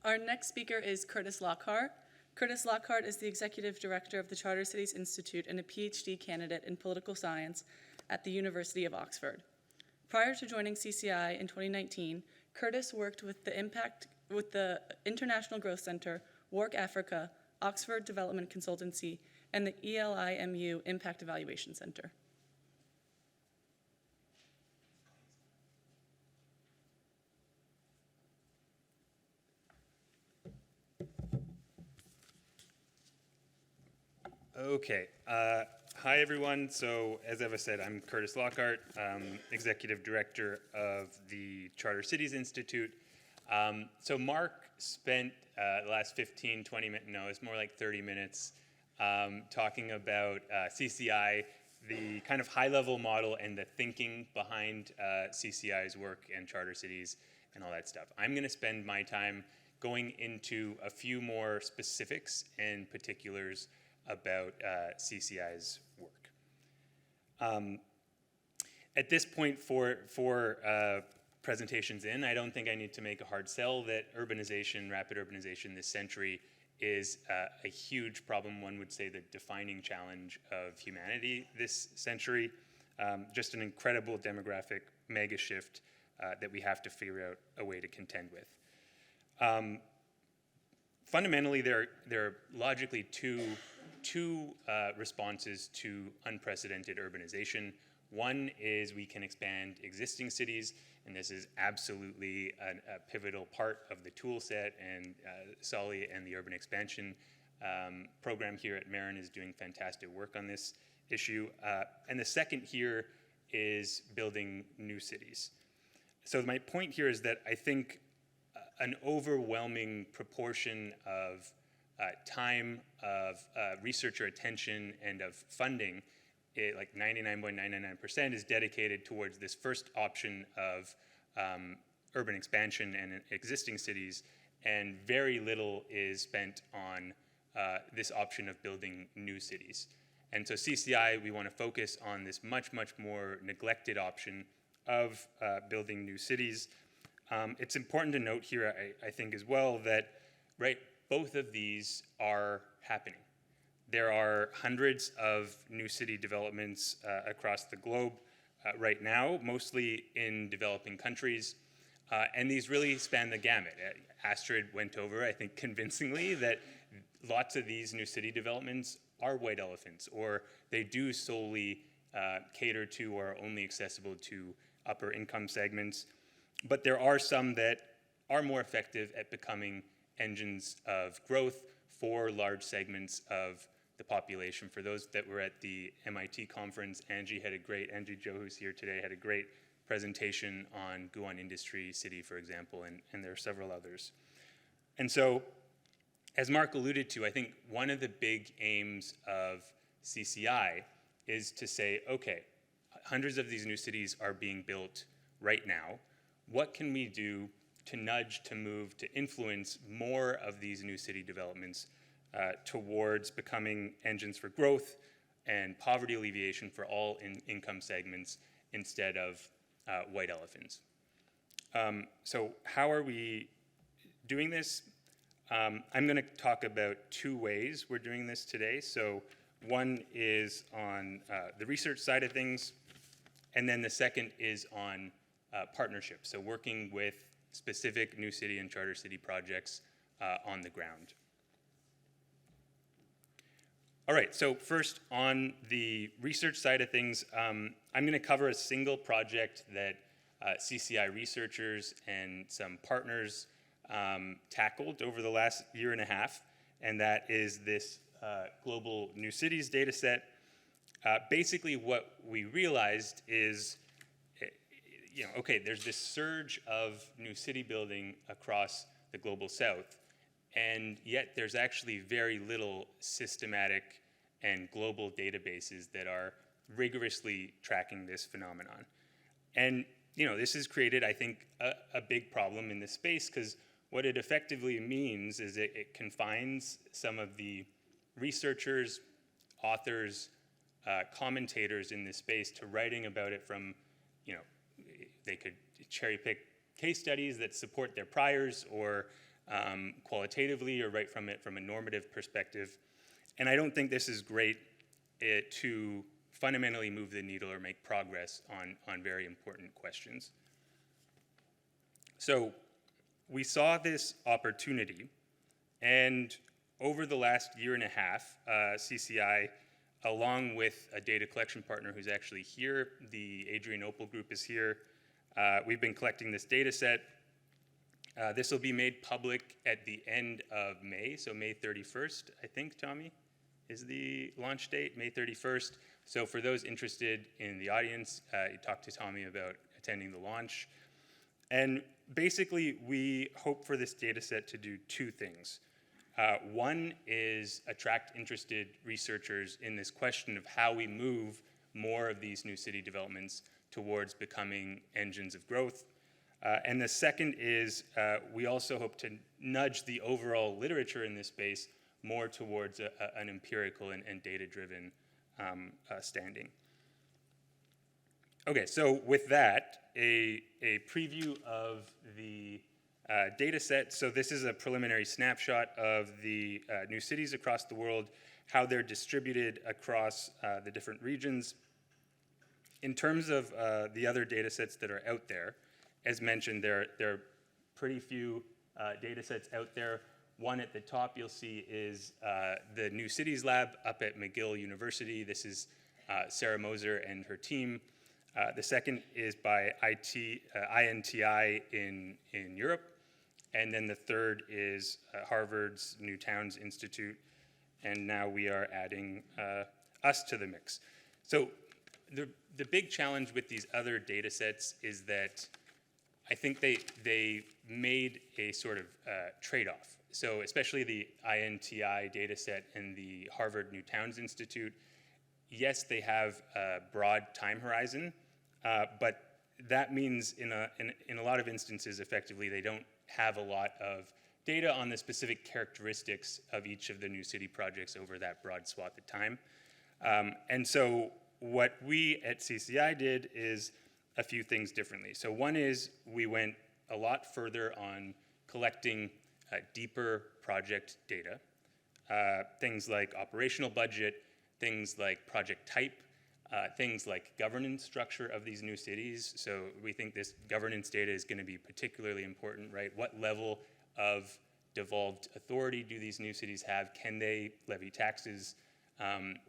Our next speaker is Kurtis Lockhart. Kurtis Lockhart is the Executive Director of the Charter Cities Institute and a PhD candidate in political science at the University of Oxford. Prior to joining CCI in 2019, Kurtis worked with the International Growth Center, WARC Africa, Oxford Development Consultancy, and the ELIMU Impact Evaluation Center. Okay. Hi, everyone. So, as Eva said, I'm Kurtis Lockhart, Executive Director of the Charter Cities Institute. So Mark spent the last 15, 20 minutes, no, it's more like 30 minutes, talking about CCI, the kind of high-level model and the thinking behind CCI's work and charter cities and all that stuff. I'm going to spend my time going into a few more specifics and particulars about CCI's work. At this point, for presentations in, I don't think I need to make a hard sell that urbanization, rapid urbanization this century is a huge problem, one would say the defining challenge of humanity this century. Just an incredible demographic mega shift that we have to figure out a way to contend with. Fundamentally, there are logically two responses to unprecedented urbanization. One is we can expand existing cities, and this is absolutely a pivotal part of the tool set, and Solly and the urban expansion program here at Marron is doing fantastic work on this issue. And the second here is building new cities. So my point here is that I think an overwhelming proportion of time, of researcher attention, and of funding, like 99.99% is dedicated towards this first option of urban expansion and existing cities, and very little is spent on this option of building new cities. And so CCI, we want to focus on this much, much more neglected option of building new cities. It's important to note here, I think as well, that both of these are happening. There are hundreds of new city developments across the globe right now, mostly in developing countries, and these really span the gamut. Astrid went over, I think, convincingly that lots of these new city developments are white elephants, or they do solely cater to or are only accessible to upper income segments. But there are some that are more effective at becoming engines of growth for large segments of the population. For those that were at the MIT conference, Angie Jo, who's here today, had a great presentation on Guan Industry City, for example, and there are several others. And so, as Mark alluded to, I think one of the big aims of CCI is to say, okay, hundreds of these new cities are being built right now. What can we do to nudge, to move, to influence more of these new city developments towards becoming engines for growth and poverty alleviation for all income segments instead of white elephants? So how are we doing this? I'm going to talk about two ways we're doing this today. So one is on the research side of things, and then the second is on partnerships, so working with specific new city and charter city projects on the ground. All right, so first on the research side of things, I'm going to cover a single project that CCI researchers and some partners tackled over the last year and a half, and that is this global new cities data set. Basically what we realized is, okay, there's this surge of new city building across the global south, and yet there's actually very little systematic and global databases that are rigorously tracking this phenomenon. And this has created, I think, a big problem in this space, because what it effectively means is it confines some of the researchers, authors, commentators in this space to writing about it from, they could cherry pick case studies that support their priors, or qualitatively or write from it from a normative perspective. And I don't think this is great to fundamentally move the needle or make progress on very important questions. So we saw this opportunity, and over the last year and a half, CCI, along with a data collection partner who's actually here, the Adrian Opel group is here, we've been collecting this data set. This will be made public at the end of May, so May 31st, I think, Tommy, is the launch date, May 31st. So for those interested in the audience, you talk to Tommy about attending the launch. And basically, we hope for this data set to do two things. One is attract interested researchers in this question of how we move more of these new city developments towards becoming engines of growth. And the second is we also hope to nudge the overall literature in this space more towards an empirical and data-driven standing. Okay, so with that, a preview of the data set. So this is a preliminary snapshot of the new cities across the world, how they're distributed across the different regions. In terms of the other data sets that are out there, as mentioned, there are pretty few data sets out there. One at the top you'll see is the New Cities Lab up at McGill University. This is Sarah Moser and her team. The second is by INTI in Europe. And then the third is Harvard's New Towns Institute. And now we are adding us to the mix. So the big challenge with these other data sets is that I think they made a sort of trade-off. So especially the INTI data set and the Harvard New Towns Institute, yes, they have a broad time horizon, but that means in a lot of instances, effectively, they don't have a lot of data on the specific characteristics of each of the new city projects over that broad swath of time. And so what we at CCI did is a few things differently. So one is we went a lot further on collecting deeper project data, things like operational budget, things like project type, things like governance structure of these new cities. So we think this governance data is going to be particularly important, right? What level of devolved authority do these new cities have? Can they levy taxes?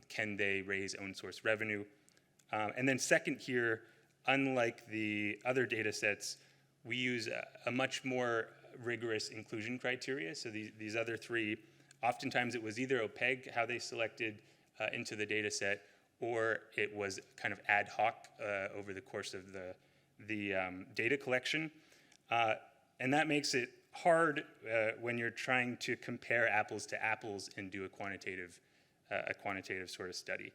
Can they raise own source revenue? And then second here, unlike the other data sets, we use a much more rigorous inclusion criteria. So these other three, oftentimes it was either opaque how they selected into the data set, or it was kind of ad hoc over the course of the data collection. And that makes it hard when you're trying to compare apples to apples and do a quantitative sort of study.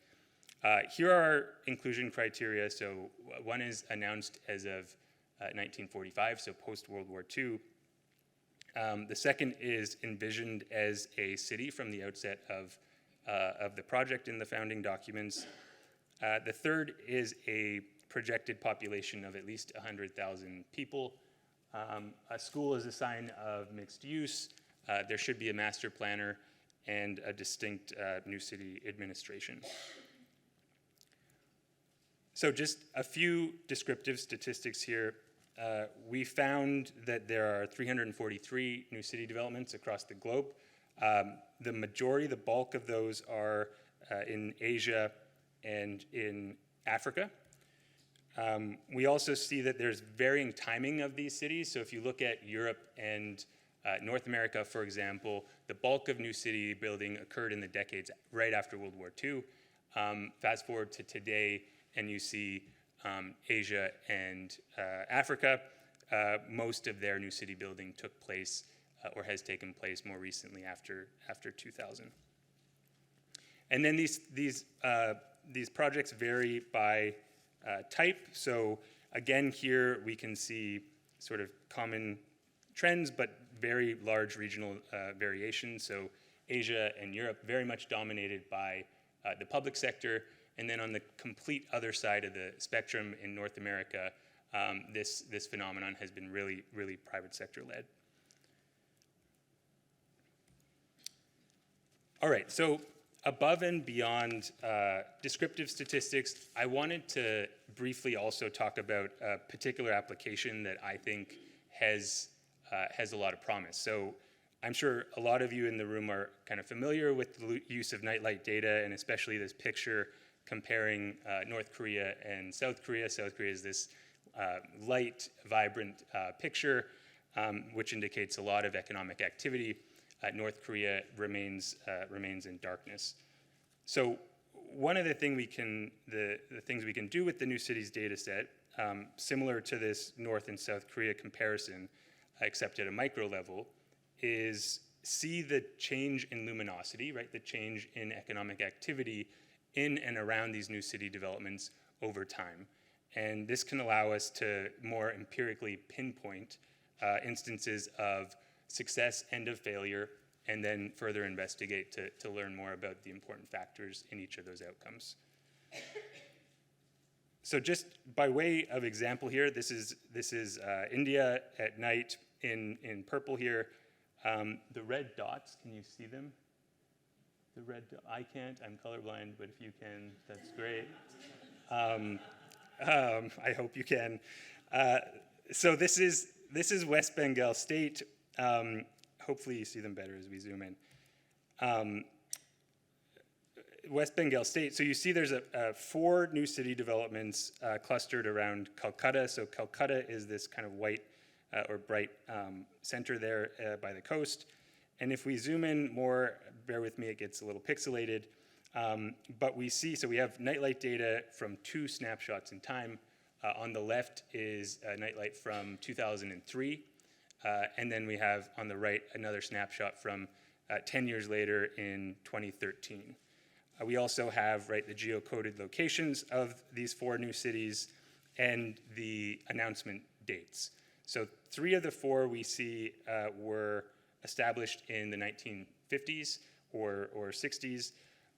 Here are our inclusion criteria. So one is announced as of 1945, so post-World War II. The second is envisioned as a city from the outset of the project in the founding documents. The third is a projected population of at least 100,000 people. A school is a sign of mixed use. There should be a master planner and a distinct new city administration. So just a few descriptive statistics here. We found that there are 343 new city developments across the globe. The majority, the bulk of those are in Asia and in Africa. We also see that there's varying timing of these cities. So if you look at Europe and North America, for example, the bulk of new city building occurred in the decades right after World War II. Fast forward to today, and you see Asia and Africa, most of their new city building took place or has taken place more recently after 2000. And then these projects vary by type. So again, here we can see sort of common trends, but very large regional variations. So Asia and Europe very much dominated by the public sector. And then on the complete other side of the spectrum in North America, this phenomenon has been really, really private sector led. All right, so above and beyond descriptive statistics, I wanted to briefly also talk about a particular application that I think has a lot of promise. So I'm sure a lot of you in the room are kind of familiar with the use of nightlight data, and especially this picture comparing North Korea and South Korea. South Korea is this light, vibrant picture, which indicates a lot of economic activity. North Korea remains in darkness. So one of the things we can do with the New Cities data set, similar to this North and South Korea comparison, except at a micro level, is see the change in luminosity, right? The change in economic activity in and around these new city developments over time. And this can allow us to more empirically pinpoint instances of success and of failure, and then further investigate to learn more about the important factors in each of those outcomes. So just by way of example here, this is India at night in purple here. The red dots, can you see them? The red, I can't, I'm colorblind, but if you can, that's great. I hope you can. So this is West Bengal State. Hopefully you see them better as we zoom in. West Bengal State, so you see there's 4 new city developments clustered around Calcutta. So Calcutta is this kind of white or bright center there by the coast. And if we zoom in more, bear with me, it gets a little pixelated. But we see, so we have nightlight data from 2 snapshots in time. On the left is nightlight from 2003. And then we have on the right another snapshot from 10 years later in 2013. We also have, right, the geocoded locations of these 4 new cities and the announcement dates. So 3 of the 4 we see were established in the 1950s or 60s.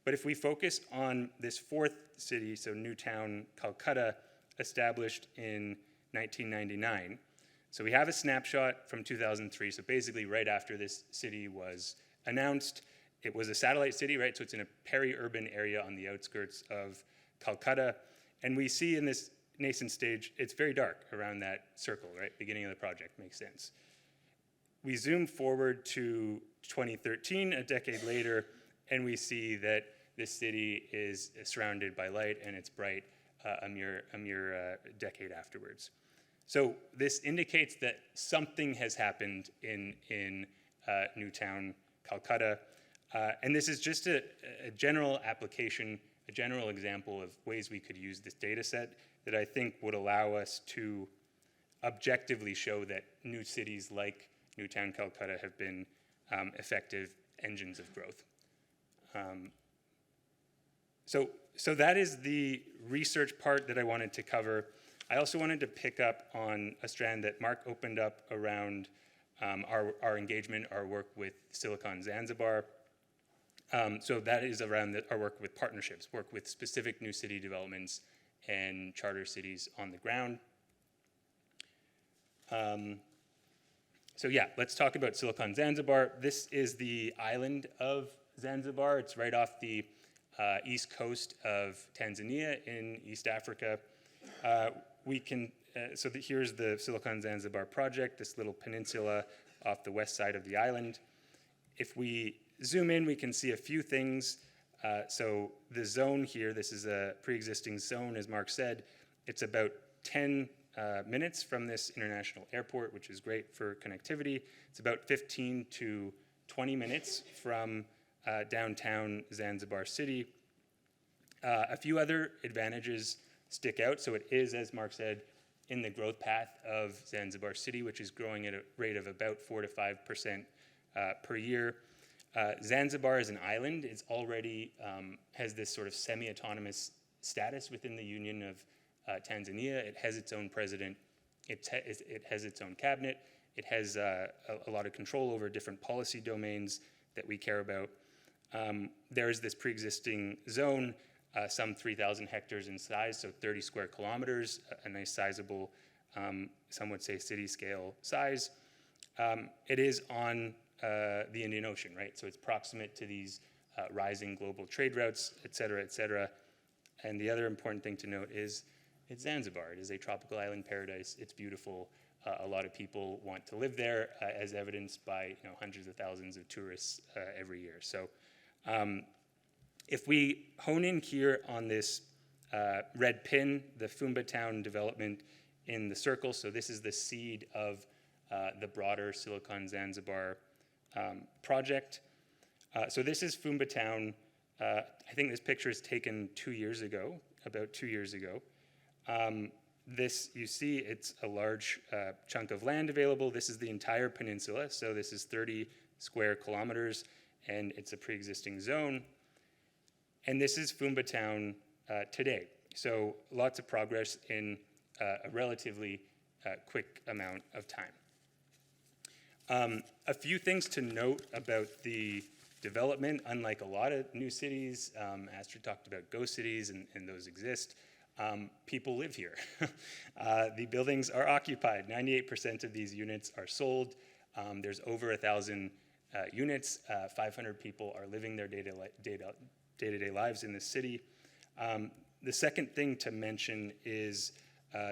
But if we focus on this 4th city, so Newtown, Calcutta, established in 1999, so we have a snapshot from 2003, so basically right after this city was announced. It was a satellite city, right? So it's in a peri-urban area on the outskirts of Calcutta. And we see in this nascent stage, it's very dark around that circle, right? Beginning of the project, makes sense. We zoom forward to 2013, a decade later, and we see that this city is surrounded by light and it's bright a mere decade afterwards. So this indicates that something has happened in Newtown, Calcutta. And this is just a general application, a general example of ways we could use this data set that I think would allow us to objectively show that new cities like Newtown, Calcutta have been effective engines of growth. So that is the research part that I wanted to cover. I also wanted to pick up on a strand that Mark opened up around our engagement, our work with Silicon Zanzibar. So that is around our work with partnerships, work with specific new city developments and charter cities on the ground. So yeah, let's talk about Silicon Zanzibar. This is the island of Zanzibar. It's right off the east coast of Tanzania in East Africa. Here's the Silicon Zanzibar project, this little peninsula off the west side of the island. If we zoom in, we can see a few things. So the zone here, this is a pre-existing zone, as Mark said. It's about 10 minutes from this international airport, which is great for connectivity. It's about 15 to 20 minutes from downtown Zanzibar city. A few other advantages stick out. So it is, as Mark said, in the growth path of Zanzibar city, which is growing at a rate of about 4 to 5% per year. Zanzibar as an island is already has this sort of semi-autonomous status within the Union of Tanzania. It has its own president. It has its own cabinet. It has a lot of control over different policy domains that we care about. There is this pre-existing zone, some 3,000 hectares in size, so 30 square kilometers, a nice sizable, some would say city-scale size. It is on the Indian Ocean, right? So it's proximate to these rising global trade routes, et cetera, et cetera. And the other important thing to note is it's Zanzibar. It is a tropical island paradise. It's beautiful. A lot of people want to live there, as evidenced by hundreds of thousands of tourists every year. So if we hone in here on this red pin, the Fumba Town development in the circle, so this is the seed of the broader Silicon Zanzibar project. So this is Fumba Town. I think this picture is taken 2 years ago, about 2 years ago. This, you see, it's a large chunk of land available. This is the entire peninsula, so this is 30 square kilometers, and it's a pre-existing zone. And this is Fumba Town today. So lots of progress in a relatively quick amount of time. A few things to note about the development. Unlike a lot of new cities, Astrid talked about ghost cities, and those exist. People live here. The buildings are occupied. 98% of these units are sold. There's over 1,000 units. 500 people are living their day-to-day lives in the city. The second thing to mention is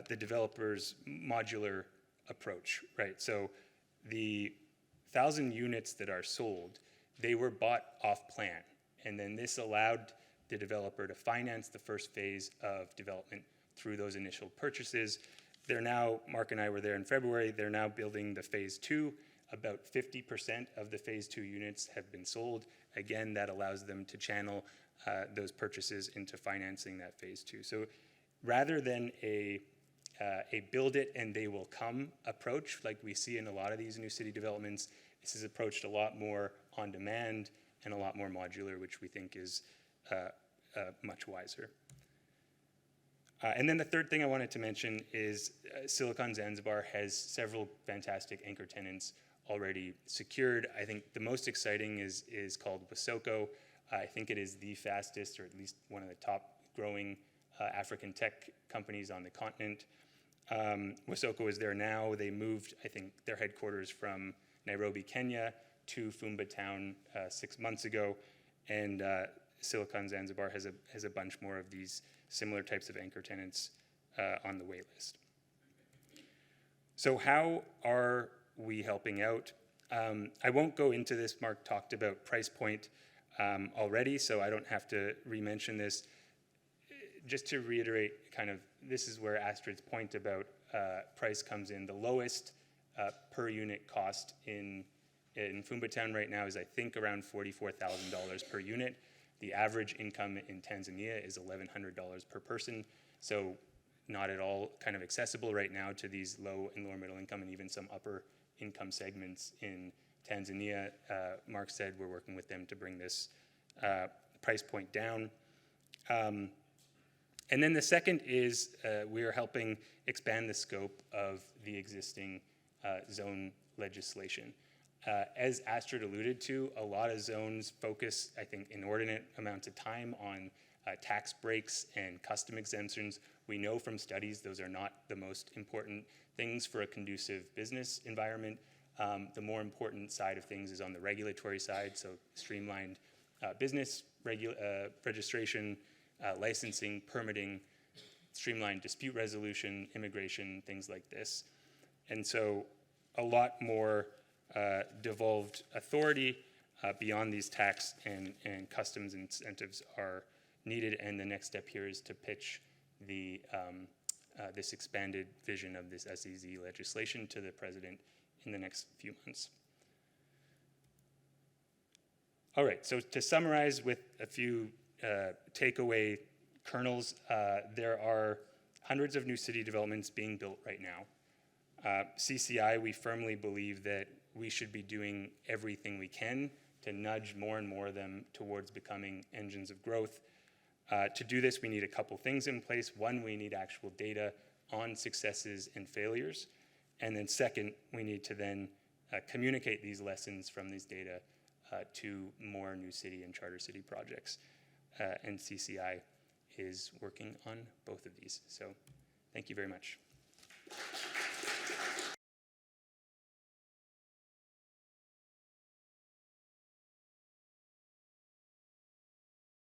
the developer's modular approach, right? So the 1,000 units that are sold, they were bought off plan. And then this allowed the developer to finance the first phase of development through those initial purchases. They're now, Mark and I were there in February, they're now building the phase 2. About 50% of the phase 2 units have been sold. Again, that allows them to channel those purchases into financing that phase 2. So rather than a build it and they will come approach like we see in a lot of these new city developments, this is approached a lot more on demand and a lot more modular, which we think is much wiser. And then the third thing I wanted to mention is Silicon Zanzibar has several fantastic anchor tenants already secured. I think the most exciting is called Wasoko. I think it is the fastest, or at least one of the top growing African tech companies on the continent. Wasoko is there now. They moved, I think, their headquarters from Nairobi, Kenya to Fumba Town 6 months ago. And Silicon Zanzibar has a bunch more of these similar types of anchor tenants on the wait list. So how are we helping out? I won't go into this. Mark talked about price point already, so I don't have to re-mention this. Just to reiterate, kind of, this is where Astrid's point about price comes in. The lowest per unit cost in Fumba Town right now is, I think, around $44,000 per unit. The average income in Tanzania is $1,100 per person, so not at all kind of accessible right now to these low and lower middle income and even some upper income segments in Tanzania. Mark said we're working with them to bring this price point down. And then the second is we are helping expand the scope of the existing zone legislation. As Astrid alluded to, a lot of zones focus, I think, inordinate amounts of time on tax breaks and custom exemptions. We know from studies those are not the most important things for a conducive business environment. The more important side of things is on the regulatory side, so streamlined business registration, licensing, permitting, streamlined dispute resolution, immigration, things like this. And so a lot more devolved authority beyond these tax and customs incentives are needed, and the next step here is to pitch this expanded vision of this SEZ legislation to the president in the next few months. All right, so to summarize with a few takeaway kernels, there are hundreds of new city developments being built right now. CCI, we firmly believe that we should be doing everything we can to nudge more and more of them towards becoming engines of growth. To do this, we need a couple things in place. One, we need actual data on successes and failures. And then second, we need to then communicate these lessons from these data to more new city and charter city projects. And CCI is working on both of these. So thank you very much.